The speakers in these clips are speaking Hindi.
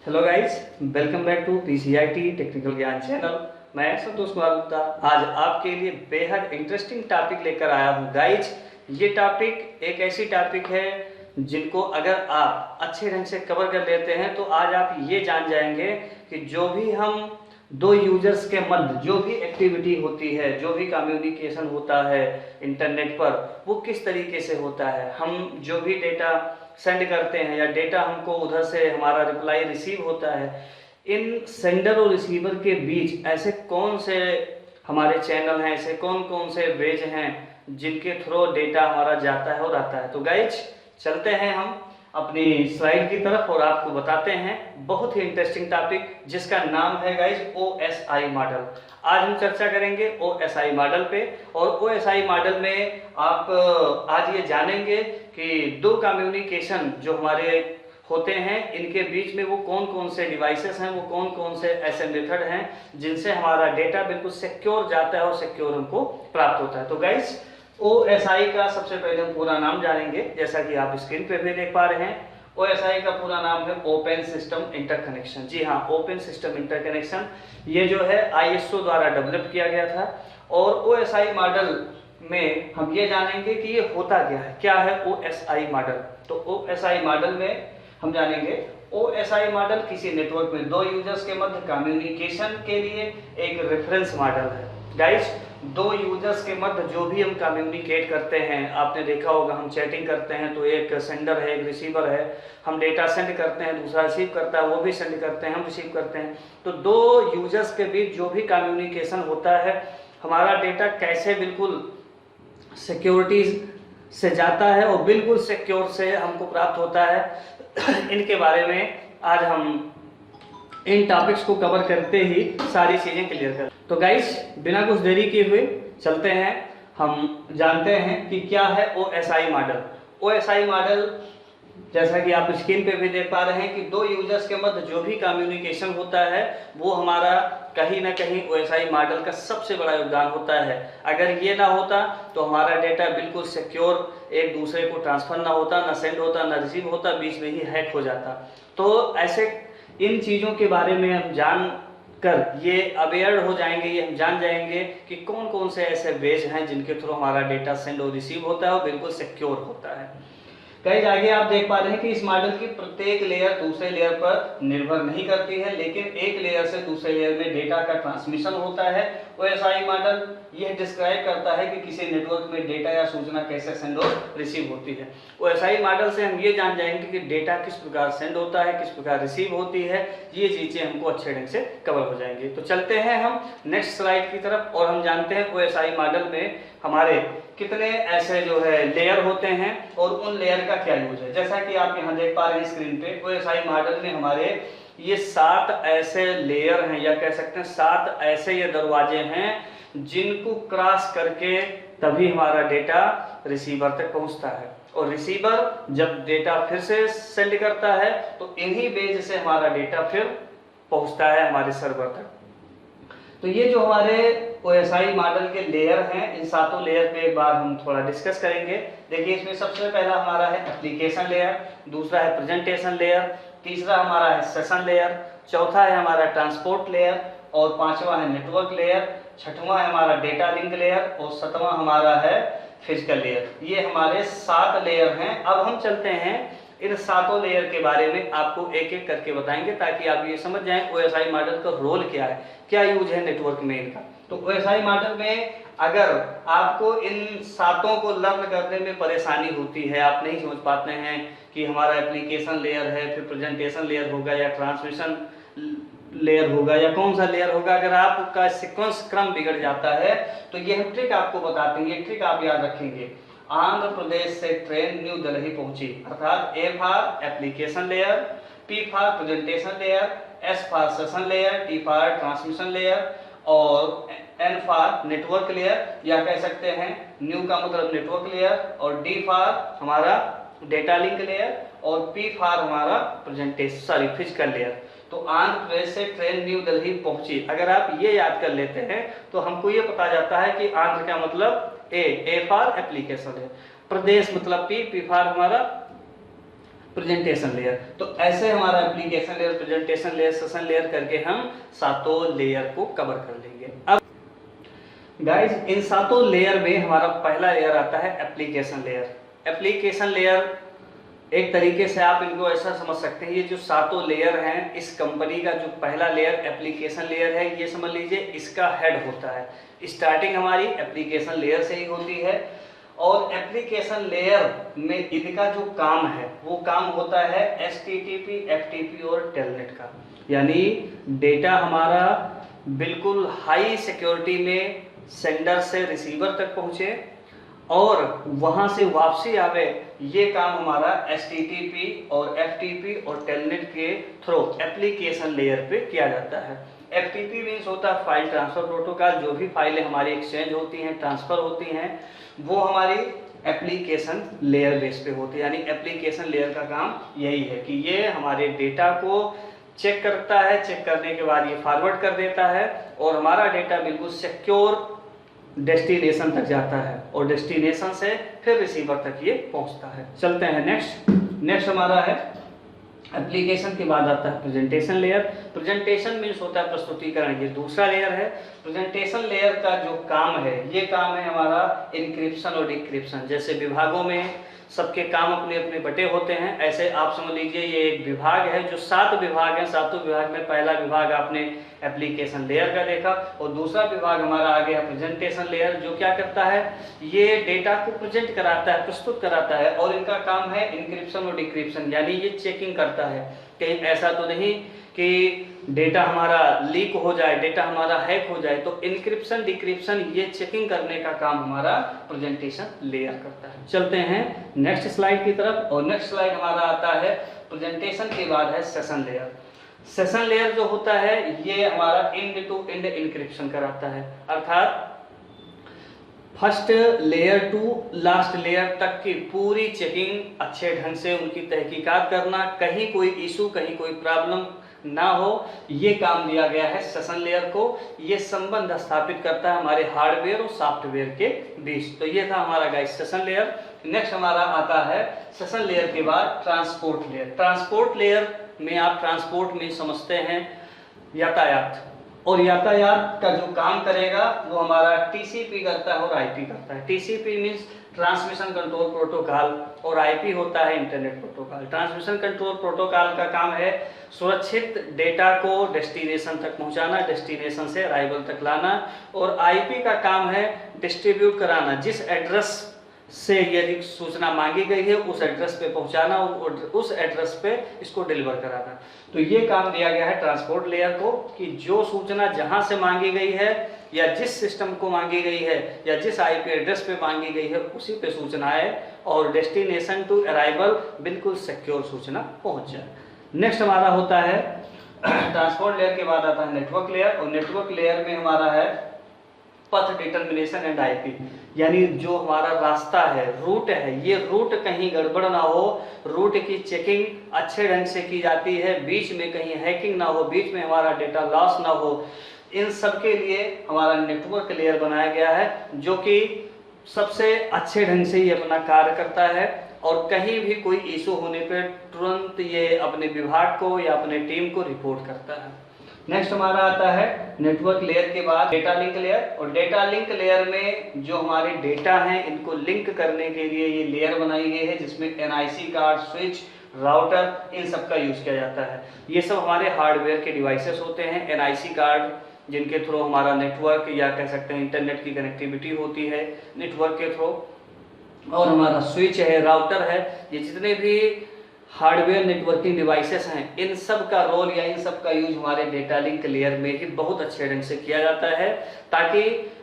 Hello guys, welcome back to PCIT technical ज्ञान चैनल। मैं संतोष कुमार गुप्ता आज आपके लिए बेहद इंटरेस्टिंग टॉपिक लेकर आया हूँ। गाइस, ये टॉपिक एक ऐसी टॉपिक है जिनको अगर आप अच्छे ढंग से कवर कर लेते हैं तो आज आप ये जान जाएंगे कि जो भी हम दो यूजर्स के मध्य जो भी एक्टिविटी होती है, जो भी कम्युनिकेशन होता है इंटरनेट पर, वो किस तरीके से होता है। हम जो भी डेटा सेंड करते हैं या डेटा हमको उधर से हमारा रिप्लाई रिसीव होता है, इन सेंडर और रिसीवर के बीच ऐसे कौन से हमारे चैनल हैं, ऐसे कौन कौन से वेज हैं जिनके थ्रू डेटा हमारा जाता है और आता है। तो गाइज चलते हैं हम अपनी स्लाइड की तरफ और आपको बताते हैं बहुत ही इंटरेस्टिंग टॉपिक जिसका नाम है गाइज OSI मॉडल। आज हम चर्चा करेंगे OSI मॉडल पे, और OSI मॉडल में आप आज ये जानेंगे कि दो कम्युनिकेशन जो हमारे होते हैं इनके बीच में वो कौन कौन से डिवाइसेस हैं, वो कौन कौन से ऐसे मेथड हैं जिनसे हमारा डेटा बिल्कुल सिक्योर जाता है और सिक्योर हमको प्राप्त होता है। तो गाइज OSI का सबसे पहले हम पूरा नाम जानेंगे, जैसा कि आप स्क्रीन पे भी देख पा रहे हैं। OSI का पूरा नाम है ओपन सिस्टम इंटरकनेक्शन। जी हाँ, ओपन सिस्टम इंटरकनेक्शन ये जो है ISO द्वारा डेवलप किया गया था। और OSI मॉडल में हम ये जानेंगे कि ये होता क्या है OSI मॉडल। तो OSI मॉडल में हम जानेंगे OSI मॉडल किसी नेटवर्क में दो यूजर्स के मध्य कम्युनिकेशन के लिए एक रेफरेंस मॉडल है। गाइस, दो यूजर्स के मध्य जो भी हम कम्युनिकेट करते हैं, आपने देखा होगा हम चैटिंग करते हैं तो एक सेंडर है, एक रिसीवर है। हम डेटा सेंड करते हैं, दूसरा रिसीव करता है, वो भी सेंड करते हैं, हम रिसीव करते हैं। तो दो यूजर्स के बीच जो भी कम्युनिकेशन होता है, हमारा डेटा कैसे बिल्कुल सिक्योरिटी से जाता है और बिल्कुल सिक्योर से हमको प्राप्त होता है, इनके बारे में आज हम इन टॉपिक्स को कवर करते ही सारी चीजें क्लियर कर। तो गाइस, बिना कुछ देरी किए हुए चलते हैं, हम जानते हैं कि क्या है OSI मॉडल। OSI मॉडल जैसा कि आप स्क्रीन पे भी देख पा रहे हैं कि दो यूजर्स के मध्य जो भी कम्युनिकेशन होता है वो हमारा कहीं ना कहीं OSI मॉडल का सबसे बड़ा योगदान होता है। अगर ये ना होता तो हमारा डेटा बिल्कुल सिक्योर एक दूसरे को ट्रांसफर ना होता, ना सेंड होता, ना रिसीव होता, बीच में ही हैक हो जाता। तो ऐसे इन चीज़ों के बारे में हम जान कर ये अवेयर हो जाएंगे, ये हम जान जाएंगे कि कौन कौन से ऐसे वेज हैं जिनके थ्रू हमारा डेटा सेंड और रिसीव होता है और बिल्कुल सिक्योर होता है। गाइस, आगे आप देख पा रहे हैं कि इस मॉडल की प्रत्येक लेयर दूसरे लेयर पर निर्भर नहीं करती है, लेकिन एक लेयर से दूसरे लेयर में डेटा का ट्रांसमिशन होता है। OSI मॉडल यह डिस्क्राइब करता है कि किसी नेटवर्क में डेटा या सूचना कैसे सेंड और रिसीव होती है। OSI मॉडल से हम ये जान जाएंगे कि डेटा किस प्रकार सेंड होता है, किस प्रकार रिसीव होती है, ये चीजें हमको अच्छे ढंग से कवर हो जाएंगी। तो चलते हैं हम नेक्स्ट स्लाइड की तरफ और हम जानते हैं OSI मॉडल में हमारे कितने ऐसे जो है लेयर होते हैं और उन लेयर का क्या यूज है। जैसा कि आप यहाँ देख पा रहे हैं स्क्रीन पे, OSI मॉडल में हमारे ये 7 ऐसे लेयर हैं, या कह सकते हैं 7 ऐसे ये दरवाजे हैं जिनको क्रॉस करके तभी हमारा डेटा रिसीवर तक पहुंचता है। और रिसीवर जब डेटा फिर से सेंड करता है तो इन्हीं बेज से हमारा डेटा फिर पहुंचता है हमारे सर्वर तक। तो ये जो हमारे OSI मॉडल के लेयर हैं, इन 7 लेयर पे एक बार हम थोड़ा डिस्कस करेंगे। देखिए, इसमें सबसे पहला हमारा है एप्लीकेशन लेयर, दूसरा है प्रेजेंटेशन लेयर, तीसरा हमारा है सेशन लेयर, चौथा है हमारा ट्रांसपोर्ट लेयर, और पांचवा है नेटवर्क लेयर, छठवां है हमारा डेटा लिंक लेयर, और सातवां हमारा है फिजिकल लेयर। ये हमारे 7 लेयर हैं। अब हम चलते हैं इन 7 लेयर के बारे में आपको एक एक करके बताएंगे ताकि आप ये समझ जाएं OSI मॉडल का रोल क्या है, क्या यूज है नेटवर्क में इनका। तो OSI मॉडल में अगर आपको इन 7 को लर्न करने में परेशानी होती है, आप नहीं समझ पाते हैं कि हमारा एप्लीकेशन लेयर है, फिर प्रेजेंटेशन लेयर होगा या ट्रांसमिशन लेयर होगा या कौन सा लेयर होगा, अगर आपका सीक्वेंस क्रम बिगड़ जाता है तो यह ट्रिक आपको बताते हैं। ये ट्रिक आप याद रखेंगे। आंध्र प्रदेश से ट्रेन न्यू दिल्ली पहुंची, अर्थात A for application layer, P for presentation layer, S for session layer, T for transmission layer, और N फॉर नेटवर्क लेयर, या कह सकते हैं न्यू का मतलब नेटवर्क लेयर, और D फॉर हमारा डेटा लिंक लेयर, और P फॉर हमारा फिजिकल लेयर। तो आंध्र प्रदेश से ट्रेन न्यू दिल्ली पहुंची, अगर आप ये याद कर लेते हैं तो हमको ये पता जाता है कि आंध्र का मतलब A फॉर एप्लीकेशन है, प्रदेश मतलब P फॉर हमारा प्रेजेंटेशन लेयर। तो ऐसे हमारा application layer, presentation layer, session layer करके हम सातों लेयर को कवर कर लेंगे। अब गाइस इन सातों लेयर में हमारा पहला लेयर आता है एप्लीकेशन लेयर। एप्लीकेशन लेयर एक तरीके से आप इनको ऐसा समझ सकते हैं, ये जो सातों लेयर हैं इस कंपनी का जो पहला लेयर एप्लीकेशन लेयर है, ये समझ लीजिए इसका हेड होता है। स्टार्टिंग हमारी एप्लीकेशन लेयर से ही होती है और एप्लीकेशन लेयर में इनका जो काम है वो काम होता है HTTP, FTP और टेलनेट का। यानी डेटा हमारा बिल्कुल हाई सिक्योरिटी में सेंडर से रिसीवर तक पहुंचे और वहां से वापसी आवे, ये काम हमारा HTTP और FTP और टेलनेट के थ्रू एप्लीकेशन लेयर पे किया जाता है। FTP मीन्स होता है फाइल ट्रांसफर प्रोटोकॉल। जो भी फाइलें हमारी एक्सचेंज होती हैं, ट्रांसफर होती हैं, वो हमारी एप्लीकेशन लेयर बेस पे होती है। यानी एप्लीकेशन लेयर का काम यही है कि ये हमारे डेटा को चेक करता है, चेक करने के बाद ये फॉरवर्ड कर देता है और हमारा डेटा बिल्कुल सिक्योर डेस्टिनेशन तक जाता है और डेस्टिनेशन से फिर रिसीवर तक ये पहुंचता है। चलते हैं नेक्स्ट हमारा है एप्लीकेशन के बाद आता है प्रेजेंटेशन लेयर। प्रेजेंटेशन मीन्स होता है प्रस्तुतिकरण, ये दूसरा लेयर है। प्रेजेंटेशन लेयर का जो काम है, ये काम है हमारा इंक्रिप्शन और डिक्रिप्शन। जैसे विभागों में सबके काम अपने अपने बटे होते हैं, ऐसे आप समझ लीजिए ये एक विभाग है जो 7 विभाग हैं। 7 विभाग में पहला विभाग आपने एप्लीकेशन लेयर का देखा और दूसरा विभाग हमारा आ गया प्रेजेंटेशन लेयर, जो क्या करता है, ये डेटा को प्रेजेंट कराता है, प्रस्तुत कराता है और इनका काम है इंक्रिप्शन और डिक्रिप्शन। यानी ये चेकिंग करता है कहीं ऐसा तो नहीं कि डेटा हमारा लीक हो जाए, डेटा हमारा हैक हो जाए। तो इंक्रिप्शन डिक्रिप्शन ये चेकिंग करने का काम हमारा प्रेजेंटेशन लेयर करता है। चलते हैं नेक्स्ट स्लाइड की तरफ और नेक्स्ट स्लाइड हमारा आता है प्रेजेंटेशन के बाद है सेशन लेयर। सेशन लेयर जो होता है ये हमारा एंड टू एंड इंक्रिप्शन कराता है, अर्थात first layer to last layer तक की पूरी चेकिंग अच्छे ढंग से उनकी तहकीकात करना, कहीं कोई इशू, कहीं कोई प्रॉब्लम ना हो, ये काम दिया गया है सेशन लेयर को। ये संबंध स्थापित करता है हमारे हार्डवेयर और सॉफ्टवेयर के बीच। तो ये था हमारा गाइस सेशन लेयर। नेक्स्ट हमारा आता है सेशन लेयर के बाद ट्रांसपोर्ट लेयर। ट्रांसपोर्ट लेयर में आप ट्रांसपोर्ट में समझते हैं यातायात, और यातायात का जो काम करेगा वो हमारा TCP करता है और IP करता है। TCP means transmission control protocol और IP होता है internet protocol. Transmission control protocol का काम है सुरक्षित डेटा को डेस्टिनेशन तक पहुंचाना, डेस्टिनेशन से अराइवल तक लाना, और IP का काम है डिस्ट्रीब्यूट कराना, जिस एड्रेस से यदि सूचना मांगी गई है उस एड्रेस पे पहुंचाना और उस एड्रेस पे इसको डिलीवर कराना। तो ये काम दिया गया है ट्रांसपोर्ट लेयर को कि जो सूचना जहां से मांगी गई है या जिस सिस्टम को मांगी गई है या जिस IP एड्रेस पे मांगी गई है उसी पे सूचना आए और डेस्टिनेशन टू अराइवल बिल्कुल सिक्योर सूचना पहुंच जाए। नेक्स्ट हमारा होता है ट्रांसपोर्ट लेयर के बाद आता है नेटवर्क लेयर, और नेटवर्क लेयर में हमारा है पथ डिटर्मिनेशन एंड IP। यानी जो हमारा रास्ता है, रूट है, ये रूट कहीं गड़बड़ ना हो, रूट की चेकिंग अच्छे ढंग से की जाती है, बीच में कहीं हैकिंग ना हो, बीच में हमारा डेटा लॉस ना हो। इन सब के लिए हमारा नेटवर्क लेयर बनाया गया है जो कि सबसे अच्छे ढंग से ये अपना कार्य करता है और कहीं भी कोई इशू होने पर तुरंत ये अपने विभाग को या अपने टीम को रिपोर्ट करता है। नेक्स्ट हमारा आता है नेटवर्क लेयर के बाद डेटा लिंक लेयर, और डेटा लिंक लेयर में जो हमारे डेटा हैं इनको लिंक करने के लिए ये लेयर बनाई गई है जिसमें NIC कार्ड, स्विच, राउटर, इन सब का यूज किया जाता है। ये सब हमारे हार्डवेयर के डिवाइसेस होते हैं। NIC कार्ड जिनके थ्रू हमारा नेटवर्क या कह सकते हैं इंटरनेट की कनेक्टिविटी होती है नेटवर्क के थ्रू, और हमारा स्विच है, राउटर है, ये जितने भी हार्डवेयर नेटवर्किंग डिवाइसेस हैं इन सब का रोल या इन सब का यूज हमारे डेटा लिंक लेयर में ही बहुत अच्छे ढंग से किया जाता है, ताकि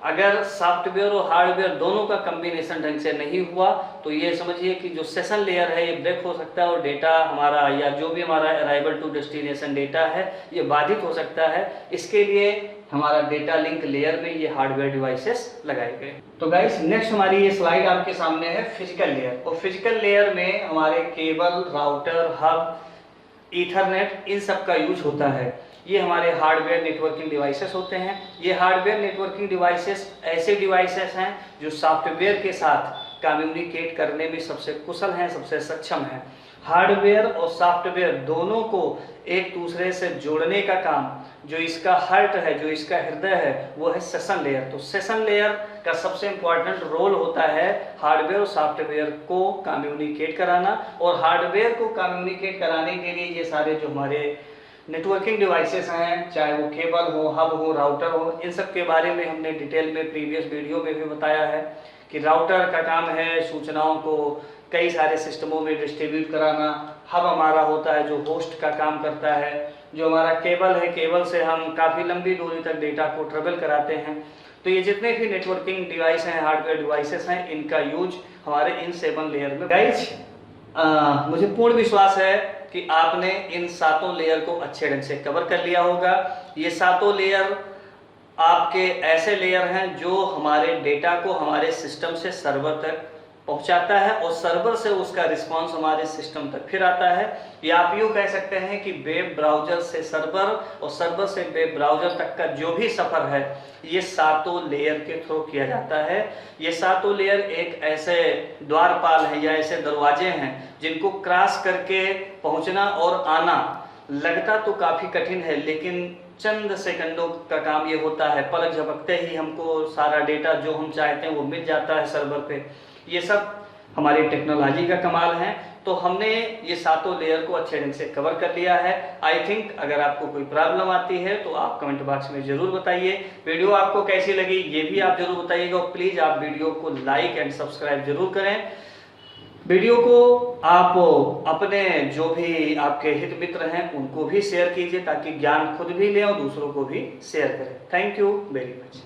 अगर सॉफ्टवेयर और हार्डवेयर दोनों का कॉम्बिनेशन ढंग से नहीं हुआ तो ये समझिए कि जो सेशन लेयर है ये ब्रेक हो सकता है और डेटा हमारा या जो भी हमारा अराइवल टू डेस्टिनेशन डेटा है ये बाधित हो सकता है। इसके लिए हमारा डेटा लिंक लेयर में ये हार्डवेयर डिवाइसेस लगाए गए। तो गाइस नेक्स्ट हमारी ये स्लाइड आपके सामने है फिजिकल लेयर, और फिजिकल लेयर में हमारे केबल, राउटर, हब, ईथरनेट, इन सब का यूज होता है। ये हमारे हार्डवेयर नेटवर्किंग डिवाइसेस होते हैं। ये हार्डवेयर नेटवर्किंग डिवाइसेस ऐसे डिवाइसेस हैं जो सॉफ्टवेयर के साथ कम्युनिकेट करने में सबसे कुशल हैं, सबसे सक्षम हैं। हार्डवेयर और सॉफ्टवेयर दोनों को एक दूसरे से जोड़ने का काम, जो इसका हार्ट है, जो इसका हृदय है, वो है सेशन लेयर। तो सेशन लेयर का सबसे इम्पोर्टेंट रोल होता है हार्डवेयर और सॉफ्टवेयर को कम्युनिकेट कराना, और हार्डवेयर को कम्युनिकेट कराने के लिए ये सारे जो हमारे नेटवर्किंग डिवाइसेस हैं, चाहे वो केबल हो, हब हो, राउटर हो, इन सब के बारे में हमने डिटेल में प्रीवियस वीडियो में भी बताया है कि राउटर का काम है सूचनाओं को कई सारे सिस्टमों में डिस्ट्रीब्यूट कराना, हब हमारा होता है जो होस्ट का काम करता है, जो हमारा केबल है, केबल से हम काफ़ी लंबी दूरी तक डेटा को ट्रेवल कराते हैं। तो ये जितने भी नेटवर्किंग डिवाइस हैं, हार्डवेयर डिवाइसेस हैं, इनका यूज हमारे इन 7 लेयर में। गाइज मुझे पूर्ण विश्वास है कि आपने इन 7 लेयर को अच्छे ढंग से कवर कर लिया होगा। ये 7 लेयर आपके ऐसे लेयर हैं जो हमारे डेटा को हमारे सिस्टम से सर्वर तक पहुंचाता है, और सर्वर से उसका रिस्पांस हमारे सिस्टम तक फिर आता है। या आप यूँ कह सकते हैं कि वेब ब्राउजर से सर्वर और सर्वर से वेब ब्राउजर तक का जो भी सफ़र है, ये 7 लेयर के थ्रू किया जाता है। ये 7 लेयर एक ऐसे द्वारपाल हैं या ऐसे दरवाजे हैं जिनको क्रॉस करके पहुंचना और आना लगता तो काफ़ी कठिन है, लेकिन चंद सेकंडों का काम ये होता है। पलक झपकते ही हमको सारा डेटा जो हम चाहते हैं वो मिल जाता है सर्वर पे। ये सब हमारी टेक्नोलॉजी का कमाल है। तो हमने ये 7 लेयर को अच्छे ढंग से कवर कर लिया है। आई थिंक अगर आपको कोई प्रॉब्लम आती है तो आप कमेंट बॉक्स में ज़रूर बताइए। वीडियो आपको कैसी लगी ये भी आप ज़रूर बताइएगा, और प्लीज़ आप वीडियो को लाइक एंड सब्सक्राइब जरूर करें। वीडियो को आप अपने जो भी आपके हित मित्र हैं उनको भी शेयर कीजिए, ताकि ज्ञान खुद भी लें और दूसरों को भी शेयर करें। Thank you very much.